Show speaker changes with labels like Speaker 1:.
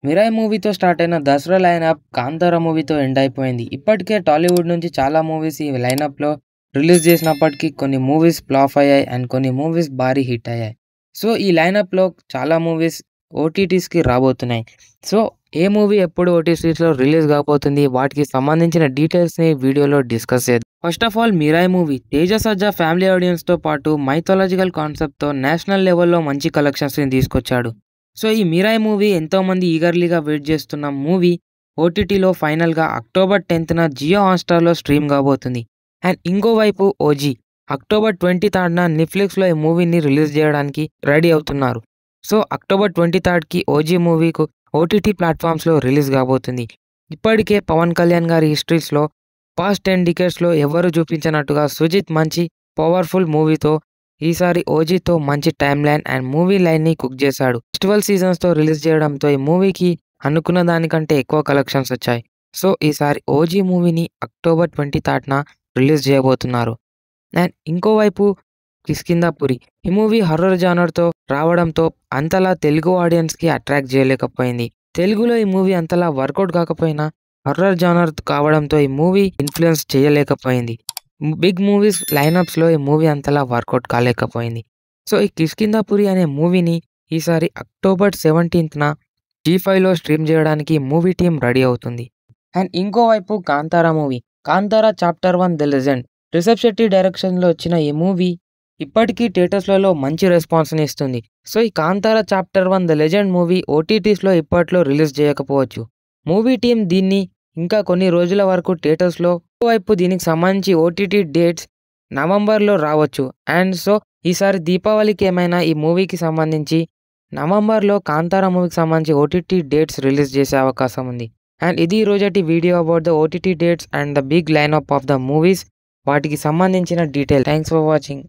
Speaker 1: 'Mirai' మూవీతో start అయిన Dasara lineup 'Kantara' మూవీతో ఎండ్ అయిపోయింది. ఇప్పటికే టాలీవుడ్ నుంచి చాలా మూవీస్ ఈ లైనప్‌లో రిలీజ్ చేసినప్పటికీ కొన్ని మూవీస్ ఫ్లాప్ అయ్యాయి. అండ్ కొన్ని మూవీస్ భారీ హిట్ అయ్యాయి. సో, ఈ లైనప్‌లో చాలా మూవీస్ ఓటీటీస్‌కి రాబోతున్నాయి. సో, ఏ మూవీ ఎప్పుడు ఓటీటీస్‌లో రిలీజ్ కాబోతుంది? వాటికి సంబంధించిన డీటెయిల్స్‌ని వీడియోలో డిస్కస్ చేద్దాం. First of all 'Mirai' movie Teja Sajja family ఆడియన్స్‌తో పాటు మైథాలజికల్ కాన్సెప్ట్‌తో నేషనల్ లెవెల్‌లో మంచి కలెక్షన్స్‌ని తీసుకొచ్చాడు. సో, ఈ 'మిరాయ్' మూవీ ఎంతోమంది ఈగర్లీగా వెయిట్ చేస్తున్న మూవీ ఓటీటీలో ఫైనల్‌గా అక్టోబర్ 10న జియో హాట్‌స్టార్‌లో స్ట్రీమ్ కాబోతుంది. అండ్ ఇంకోవైపు 'ఓజీ' అక్టోబర్ 23న నెట్‌ఫ్లిక్స్‌లో ఈ మూవీని రిలీజ్ చేయడానికి రెడీ అవుతున్నారు. సో, అక్టోబర్ 23కి 'ఓజీ' మూవీకు ఓటీటీ ప్లాట్‌ఫామ్స్‌లో రిలీజ్ కాబోతుంది. ఇప్పటికే పవన్ కళ్యాణ్ గారి హిస్టరీస్‌లో పాస్ట్ 10 డికేడ్స్‌లో ఎవ్వరూ చూపించనట్టుగా సుజిత్ మంచి పవర్‌ఫుల్ మూవీతో ఈసారి 'ఓజీ'తో మంచి టైమ్‌లైన్ అండ్ మూవీ లైన్‌ని కుక్ చేశాడు. ఫెస్టివల్ సీజన్స్‌తో రిలీజ్ చేయడంతో ఈ మూవీకి అనుకున్న దానికంటే ఎక్కువ కలెక్షన్స్ వచ్చాయి. సో, ఈసారి 'ఓజీ' మూవీని అక్టోబర్ 23న రిలీజ్ చేయబోతున్నారు. అండ్ ఇంకోవైపు 'కిష్కింధపురి' ఈ మూవీ హర్రర్ జానర్‌తో రావడంతో అంతలా తెలుగు ఆడియన్స్‌కి అట్రాక్ట్ చేయలేకపోయింది. తెలుగులో ఈ మూవీ అంతలా వర్కౌట్ కాకపోయినా హర్రర్ జానర్ కావడంతో ఈ మూవీ ఇన్‌ఫ్లుయెన్స్ చేయలేకపోయింది. బిగ్ మూవీస్ లైనప్స్‌లో ఈ మూవీ అంతలా వర్కౌట్ కాలేకపోయింది. సో, ఈ 'కిష్కింధపురి' అనే మూవీని ఈసారి అక్టోబర్ 17న జీ5లో స్ట్రీమ్ చేయడానికి మూవీ టీమ్ రెడీ అవుతుంది. అండ్ ఇంకోవైపు 'Kantara' movie 'Kantara chapter 1 the Legend' Rishab Shetty డైరెక్షన్‌లో వచ్చిన ఈ మూవీ ఇప్పటికీ థియేటర్స్‌లలో మంచి రెస్పాన్స్‌ని ఇస్తుంది. సో, ఈ 'Kantara chapter 1 the legend' movie ఓటీటీస్‌లో ఇప్పట్లో రిలీజ్ చేయకపోవచ్చు. మూవీ టీమ్ దీన్ని ఇంకా కొన్ని రోజుల వరకు థియేటర్స్‌లో వైపు దీనికి సంబంధించి ఓటీటీ డేట్స్ నవంబర్‌లో రావచ్చు. అండ్ సో, ఈసారి దీపావళికి ఏమైనా ఈ మూవీకి సంబంధించి నవంబర్‌లో 'కాంతార' మూవీకి సంబంధించి ఓటీటీ డేట్స్ రిలీజ్ చేసే అవకాశం ఉంది. అండ్ ఇది ఈరోజటి video about the OTT dates and the big lineup of the movies వాటికి సంబంధించిన డీటెయిల్. Thanks for watching.